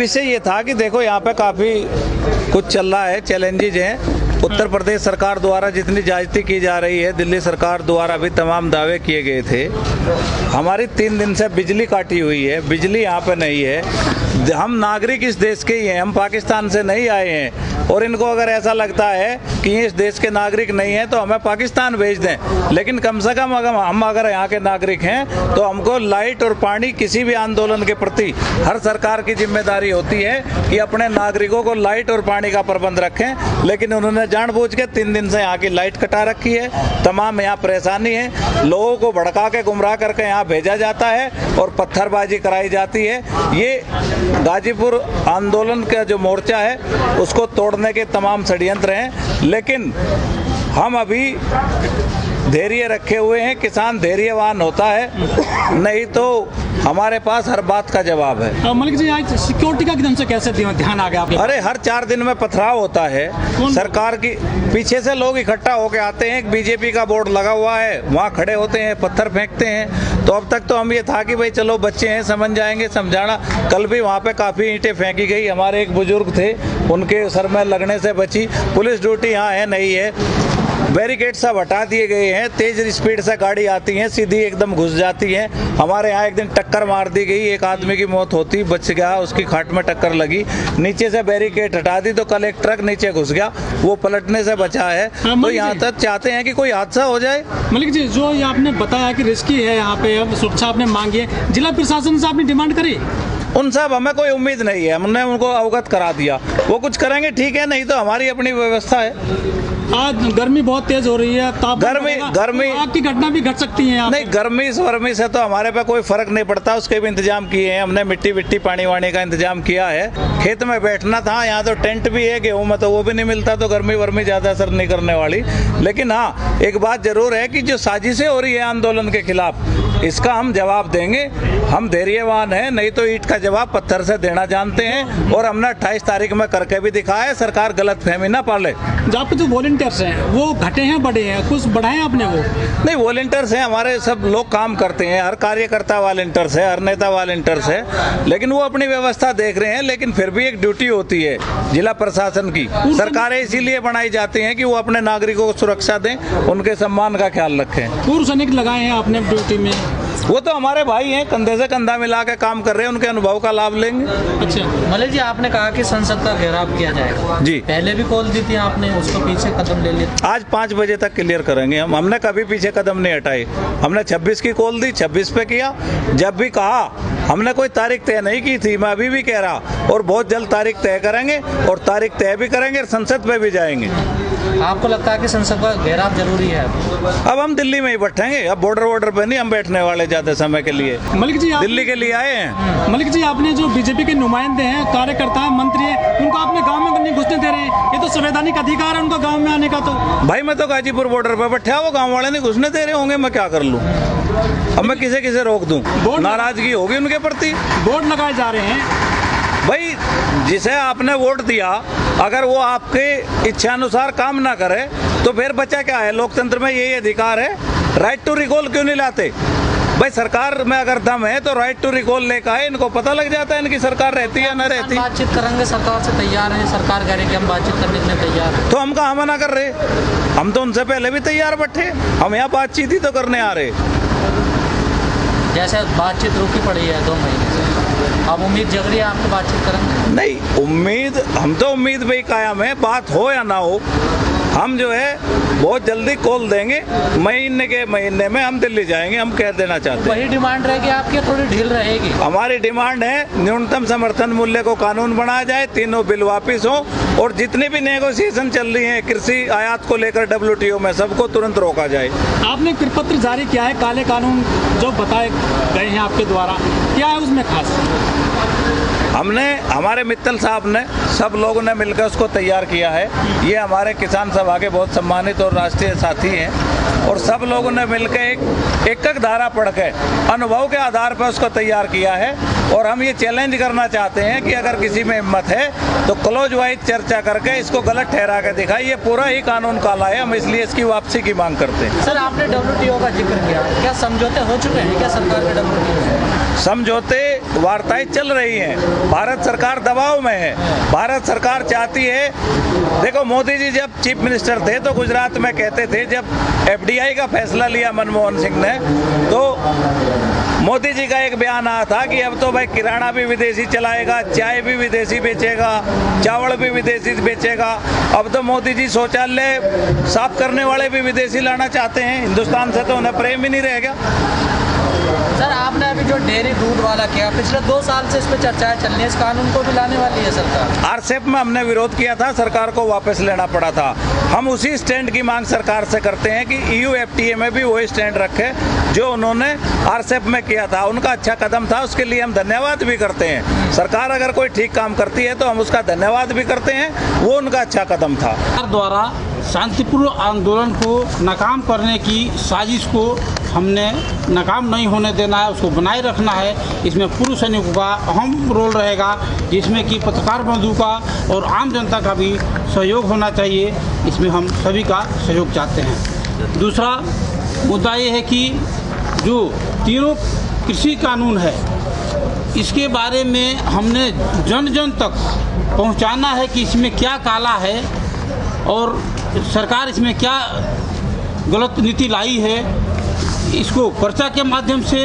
विषय ये था कि देखो यहाँ पे काफ़ी कुछ चल रहा है, चैलेंजेज हैं। उत्तर प्रदेश सरकार द्वारा जितनी ज्यादती की जा रही है, दिल्ली सरकार द्वारा भी तमाम दावे किए गए थे। हमारी 3 दिन से बिजली काटी हुई है, बिजली यहाँ पे नहीं है। हम नागरिक इस देश के ही हैं, हम पाकिस्तान से नहीं आए हैं। और इनको अगर ऐसा लगता है कि ये इस देश के नागरिक नहीं हैं तो हमें पाकिस्तान भेज दें, लेकिन कम से कम अगर हम यहाँ के नागरिक हैं तो हमको लाइट और पानी, किसी भी आंदोलन के प्रति हर सरकार की जिम्मेदारी होती है कि अपने नागरिकों को लाइट और पानी का प्रबंध रखें। लेकिन उन्होंने जानबूझ के 3 दिन से यहाँ की लाइट कटा रखी है। तमाम यहाँ परेशानी है, लोगों को भड़का के गुमराह करके यहाँ भेजा जाता है और पत्थरबाजी कराई जाती है। ये गाजीपुर आंदोलन का जो मोर्चा है उसको तोड़ने के तमाम षड्यंत्र हैं, लेकिन हम अभी धैर्य रखे हुए हैं। किसान धैर्यवान होता है, नहीं तो हमारे पास हर बात का जवाब है। मलिक जी, आज सिक्योरिटी का एकदम से कैसे ध्यान आ गया आपके? अरे हर 4 दिन में पथराव होता है। सरकार की पीछे से लोग इकट्ठा होके आते हैं, एक बीजेपी का बोर्ड लगा हुआ है, वहाँ खड़े होते हैं, पत्थर फेंकते हैं। तो अब तक तो हम ये था कि भाई चलो बच्चे हैं, समझ जाएंगे, समझाना। कल भी वहाँ पे काफ़ी ईंटें फेंकी गई। हमारे एक बुजुर्ग थे, उनके सर में लगने से बची। पुलिस ड्यूटी यहाँ है नहीं है, बैरिकेड सब हटा दिए गए हैं। तेज स्पीड से गाड़ी आती है, सीधी एकदम घुस जाती है। हमारे यहाँ एक दिन टक्कर मार दी गई, एक आदमी की मौत होती, बच गया, उसकी खाट में टक्कर लगी। नीचे से बैरिकेड हटा दी तो कल एक ट्रक नीचे घुस गया, वो पलटने से बचा है। तो यहाँ तक चाहते हैं कि कोई हादसा हो जाए। मलिक जी, जो ये आपने बताया कि रिस्की है यहाँ पे, अब सुरक्षा आपने मांगी है, जिला प्रशासन से आपने डिमांड करी? उनसे अब हमें कोई उम्मीद नहीं है, हमने उनको अवगत करा दिया। वो कुछ करेंगे ठीक है, नहीं तो हमारी अपनी व्यवस्था है। आज गर्मी बहुत तेज हो रही है, गर्मी आग की घटना भी घट सकती है। नहीं, गर्मी से तो हमारे पे कोई फर्क नहीं पड़ता, उसके भी इंतजाम किए हैं हमने। मिट्टी पानी वानी का इंतजाम किया है। खेत में बैठना था, यहाँ तो टेंट भी है, गेहूँ में तो वो भी नहीं मिलता, तो गर्मी वर्मी ज्यादा असर नहीं करने वाली। लेकिन हाँ, एक बात जरूर है कि जो साजिशें हो रही है आंदोलन के खिलाफ, इसका हम जवाब देंगे। हम धैर्यवान हैं, नहीं तो ईंट का जवाब पत्थर से देना जानते हैं। और हमने 28 तारीख में करके भी दिखाया। सरकार गलत फहमी ना पाले। आप जो वॉलंटियर्स हैं वो घटे हैं बढ़े हैं, कुछ बढ़ाए आपने? वो नहीं, वॉलंटियर्स हैं हमारे, सब लोग काम करते हैं। हर कार्यकर्ता वॉलंटियर्स है, हर नेता वॉलंटियर्स है, लेकिन वो अपनी व्यवस्था देख रहे हैं। लेकिन फिर भी एक ड्यूटी होती है जिला प्रशासन की। सरकारें इसीलिए बनाई जाती हैं कि वो अपने नागरिकों को सुरक्षा दें, उनके सम्मान का ख्याल रखें। पूर्व सैनिक लगाए हैं आपने ड्यूटी में? वो तो हमारे भाई हैं, कंधे से कंधा मिला के काम कर रहे हैं, उनके अनुभव का लाभ लेंगे। अच्छा मलिक जी, आपने कहा कि संसद का घेराव किया जाएगा जी, पहले भी कॉल दी थी आपने, उसको पीछे कदम ले लिया। आज 5 बजे तक क्लियर करेंगे हम। हमने कभी पीछे कदम नहीं हटाए। हमने 26 की कॉल दी, 26 पे किया। जब भी कहा, हमने कोई तारीख तय नहीं की थी, मैं अभी भी कह रहा, और बहुत जल्द तारीख तय करेंगे और तारीख तय भी करेंगे और संसद पे भी जाएंगे। आपको लगता है कि संसद का घेराव जरूरी है? अब हम दिल्ली में ही बैठेंगे, अब बॉर्डर पे नहीं हम बैठने वाले ज्यादा समय के लिए। मलिक जी, दिल्ली के लिए आए हैं। मलिक जी, आपने जो बीजेपी के नुमाइंदे हैं, कार्यकर्ता हैं, मंत्री हैं, उनको आपने गांव में नहीं घुसने दे रहे हैं। ये तो संवैधानिक अधिकार है उनको गांव में आने का। तो भाई मैं तो गाजीपुर बॉर्डर पे बैठा, वो गाँव वाले नहीं घुसने दे रहे होंगे, मैं क्या कर लूँ? अब मैं किसे रोक दूँ? नाराजगी होगी उनके प्रति। बोर्ड लगाए जा रहे हैं। भाई जिसे आपने वोट दिया, अगर वो आपके इच्छानुसार काम ना करे तो फिर बचा क्या है? लोकतंत्र में यही अधिकार है। राइट टू रिकॉल क्यों नहीं लाते? भाई सरकार में अगर दम है तो राइट टू रिकॉल लेकर आए, इनको पता लग जाता है इनकी सरकार रहती है ना रहती। बातचीत करेंगे, सरकार से तैयार है, सरकार कह रही है कि हम बातचीत करने के लिए तैयार हैं। तो हम कहाँ मना कर रहे? हम तो उनसे पहले भी तैयार बैठे, हम यहाँ बातचीत ही तो करने आ रहे। जैसे बातचीत रुकी पड़ी है 2 महीने से, अब उम्मीद जग रही है आपको बातचीत करेंगे? नहीं, उम्मीद, हम तो उम्मीद पे ही कायम है। बात हो या ना हो, हम जो है बहुत जल्दी कॉल देंगे। महीने में हम दिल्ली जाएंगे, हम कह देना चाहते हैं। वही डिमांड रहेगी आपकी, थोड़ी ढील रहेगी? हमारी डिमांड है न्यूनतम समर्थन मूल्य को कानून बनाया जाए, 3 बिल वापिस हो, और जितनी भी नेगोशिएशन चल रही है कृषि आयात को लेकर WTO में, सबको तुरंत रोका जाए। आपने कृपत्र जारी किया है, काले कानून जो बताए गए हैं आपके द्वारा, क्या है उसमें खास? हमने, हमारे मित्तल साहब ने, सब लोगों ने मिलकर उसको तैयार किया है। ये हमारे किसान सभा के बहुत सम्मानित और राष्ट्रीय साथी हैं, और सब लोगों ने मिलकर एक धारा पढ़ के अनुभव के आधार पर उसको तैयार किया है। और हम ये चैलेंज करना चाहते हैं कि अगर किसी में हिम्मत है तो क्लोज वाइज चर्चा करके इसको गलत ठहरा के दिखाए। ये पूरा ही कानून काला है, हम इसलिए इसकी वापसी की मांग करते हैं। सर, आपने WTO का जिक्र किया, क्या समझौते हो चुके हैं क्या सरकार के WTO से? समझौते वार्ताएं चल रही हैं। भारत सरकार दबाव में है। भारत सरकार चाहती है, देखो मोदी जी जब चीफ मिनिस्टर थे तो गुजरात में कहते थे, जब FDI का फैसला लिया मनमोहन सिंह ने, तो मोदी जी का एक बयान आया था कि अब तो भाई किराना भी विदेशी चलाएगा, चाय भी विदेशी बेचेगा, चावल भी विदेशी बेचेगा। अब तो मोदी जी शौचालय साफ करने वाले भी विदेशी लाना चाहते हैं। हिंदुस्तान से तो उन्हें प्रेम ही नहीं रहेगा। सर आपने अभी जो डेयरी दूध वाला किया, पिछले 2 साल से इस पर चर्चाएं चल रही है, इस कानून को भी लाने वाली है सरकार। आरसेप में हमने विरोध किया था, सरकार को वापस लेना पड़ा था। हम उसी स्टैंड की मांग सरकार से करते हैं कि EU FTA में भी वही स्टैंड रखे जो उन्होंने आरसेप में किया था। उनका अच्छा कदम था, उसके लिए हम धन्यवाद भी करते हैं। सरकार अगर कोई ठीक काम करती है तो हम उसका धन्यवाद भी करते हैं, वो उनका अच्छा कदम था। सरकार द्वारा शांतिपूर्ण आंदोलन को नाकाम करने की साजिश को हमने नाकाम नहीं होने देना है, उसको बनाए रखना है। इसमें पूर्व सैनिकों का अहम रोल रहेगा, जिसमें कि पत्रकार बंधु का और आम जनता का भी सहयोग होना चाहिए। इसमें हम सभी का सहयोग चाहते हैं। दूसरा मुद्दा ये है कि जो तीनों कृषि कानून है, इसके बारे में हमने जन जन तक पहुंचाना है कि इसमें क्या काला है और सरकार इसमें क्या गलत नीति लाई है। इसको पर्चा के माध्यम से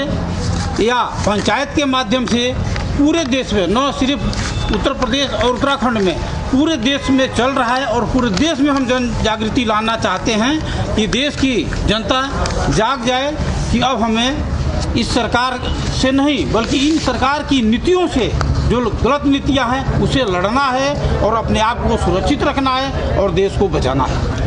या पंचायत के माध्यम से पूरे देश में, न सिर्फ उत्तर प्रदेश और उत्तराखंड में, पूरे देश में चल रहा है। और पूरे देश में हम जन जागृति लाना चाहते हैं कि देश की जनता जाग जाए कि अब हमें इस सरकार से नहीं बल्कि इन सरकार की नीतियों से, जो गलत नीतियां हैं, उसे लड़ना है और अपने आप को सुरक्षित रखना है और देश को बचाना है।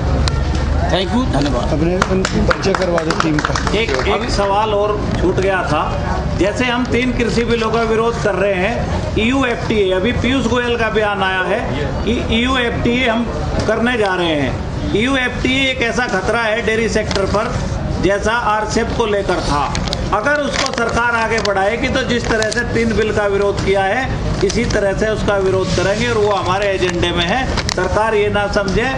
थैंक यू, धन्यवाद। अपने परिचय करवा दो टीम का। एक सवाल और छूट गया था। जैसे हम 3 कृषि बिलों का विरोध कर रहे हैं, EU FTA, अभी पीयूष गोयल का बयान आया है कि EU FTA हम करने जा रहे हैं। EU FTA एक ऐसा खतरा है डेयरी सेक्टर पर, जैसा आरसेप को लेकर था। अगर उसको सरकार आगे बढ़ाएगी तो जिस तरह से 3 बिल का विरोध किया है, इसी तरह से उसका विरोध करेंगे और वो हमारे एजेंडे में है। सरकार ये ना समझे।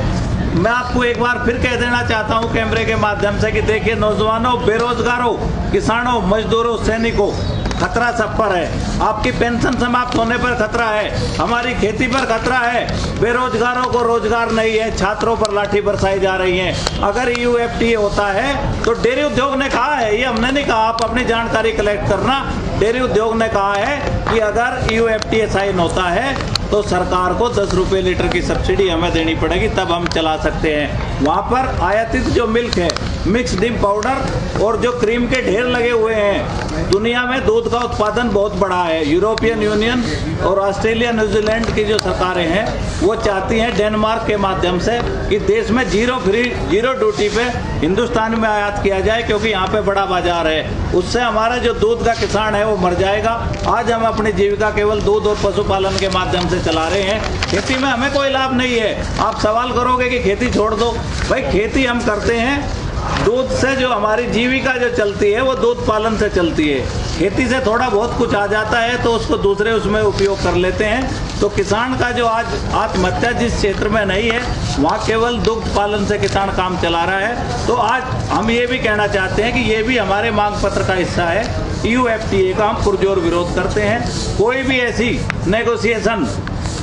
मैं आपको एक बार फिर कह देना चाहता हूं कैमरे के माध्यम से कि देखिए, नौजवानों, बेरोजगारों, किसानों, मजदूरों, सैनिकों, खतरा सब पर है। आपकी पेंशन समाप्त होने पर खतरा है, हमारी खेती पर खतरा है, बेरोजगारों को रोजगार नहीं है, छात्रों पर लाठी बरसाई जा रही है। अगर EU FTA होता है तो डेयरी उद्योग ने कहा है, ये हमने नहीं कहा, आप अपनी जानकारी कलेक्ट करना। डेयरी उद्योग ने कहा है कि अगर EU FTA साइन होता है तो सरकार को 10 रुपये लीटर की सब्सिडी हमें देनी पड़ेगी, तब हम चला सकते हैं। वहाँ पर आयातित जो मिल्क है, मिक्स डिम पाउडर और जो क्रीम के ढेर लगे हुए हैं, दुनिया में दूध का उत्पादन बहुत बड़ा है। यूरोपियन यूनियन और ऑस्ट्रेलिया, न्यूजीलैंड की जो सरकारें हैं वो चाहती हैं डेनमार्क के माध्यम से कि देश में जीरो ड्यूटी पे हिंदुस्तान में आयात किया जाए, क्योंकि यहाँ पे बड़ा बाजार है। उससे हमारा जो दूध का किसान है वो मर जाएगा। आज हम अपनी जीविका केवल दूध और पशुपालन के माध्यम से चला रहे हैं, खेती में हमें कोई लाभ नहीं है। आप सवाल करोगे कि खेती छोड़ दो, भाई खेती हम करते हैं। दूध से जो हमारी जीविका जो चलती है वो दूध पालन से चलती है। खेती से थोड़ा बहुत कुछ आ जाता है तो उसको दूसरे उसमें उपयोग कर लेते हैं। तो किसान का जो आज आत्महत्या जिस क्षेत्र में नहीं है, वहाँ केवल दुग्ध पालन से किसान काम चला रहा है। तो आज हम ये भी कहना चाहते हैं कि ये भी हमारे मांग पत्र का हिस्सा है। EU FTA का हम पुरजोर विरोध करते हैं। कोई भी ऐसी नेगोशिएशन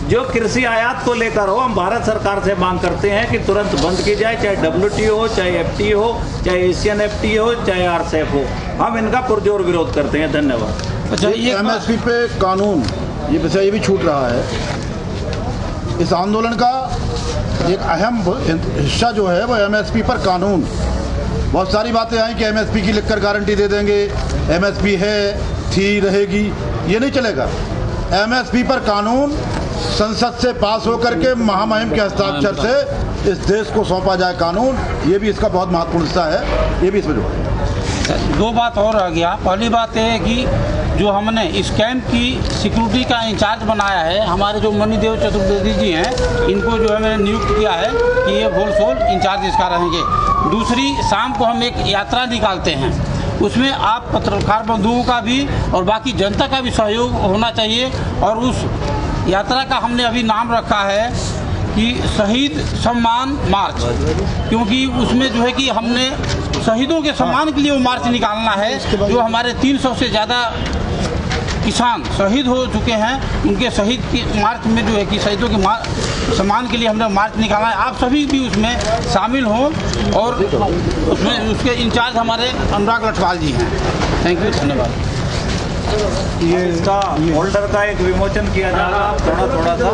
जो कृषि आयात को लेकर हो, हम भारत सरकार से मांग करते हैं कि तुरंत बंद की जाए, चाहे WTO हो, चाहे FTA हो, चाहे एशियन FTA हो, चाहे आरसेप हो। हम इनका पुरजोर विरोध करते हैं। धन्यवाद। अच्छा, ये MSP पे कानून, ये विषय भी छूट रहा है। इस आंदोलन का एक अहम हिस्सा जो है वो MSP पर कानून। बहुत सारी बातें आई कि MSP की लिखकर गारंटी दे देंगे, MSP है, थी, रहेगी, ये नहीं चलेगा। MSP पर कानून संसद से पास होकर के महामहिम के हस्ताक्षर से इस देश को सौंपा जाए कानून, ये भी इसका बहुत महत्वपूर्ण हिस्सा है। ये भी इसमें जोड़ा। 2 बात और रह गया। पहली बात यह है कि जो हमने इस कैंप की सिक्योरिटी का इंचार्ज बनाया है, हमारे जो मणिदेव चतुर्वेदी जी हैं, इनको जो है मैंने नियुक्त किया है कि ये होल सोल इंचार्ज इसका रहेंगे। दूसरी, शाम को हम एक यात्रा निकालते हैं, उसमें आप पत्रकार बंधुओं का भी और बाकी जनता का भी सहयोग होना चाहिए। और उस यात्रा का हमने अभी नाम रखा है कि शहीद सम्मान मार्च, क्योंकि उसमें जो है कि हमने शहीदों के सम्मान के लिए वो मार्च निकालना है। जो हमारे 300 से ज़्यादा किसान शहीद हो चुके हैं, उनके शहीद की मार्च में जो है कि शहीदों के सम्मान के लिए हमने मार्च निकाला है। आप सभी भी उसमें शामिल हों और उसमें उसके इंचार्ज हमारे अनुराग लठवाल जी हैं। थैंक यू, धन्यवाद। ये इसका होल्डर का एक विमोचन किया जाएगा, थोड़ा सा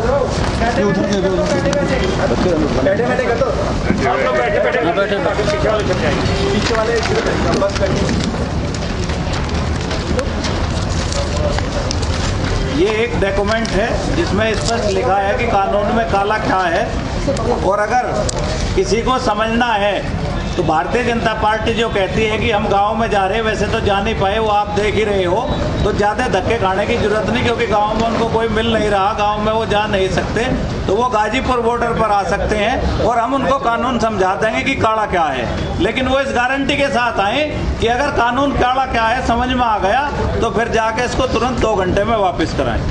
ये एक डॉक्यूमेंट है जिसमें स्पष्ट लिखा है कि कानून में काला क्या है, और अगर किसी को समझना है तो भारतीय जनता पार्टी जो कहती है कि हम गांव में जा रहे हैं, वैसे तो जा नहीं पाए, वो आप देख ही रहे हो, तो ज़्यादा धक्के खाने की जरूरत नहीं, क्योंकि गांव में उनको कोई मिल नहीं रहा, गांव में वो जा नहीं सकते, तो वो गाजीपुर बॉर्डर पर आ सकते हैं और हम उनको कानून समझा देंगे कि काला क्या है। लेकिन वो इस गारंटी के साथ आए कि अगर कानून काला क्या है समझ में आ गया तो फिर जाके इसको तुरंत 2 घंटे में वापस कराएं।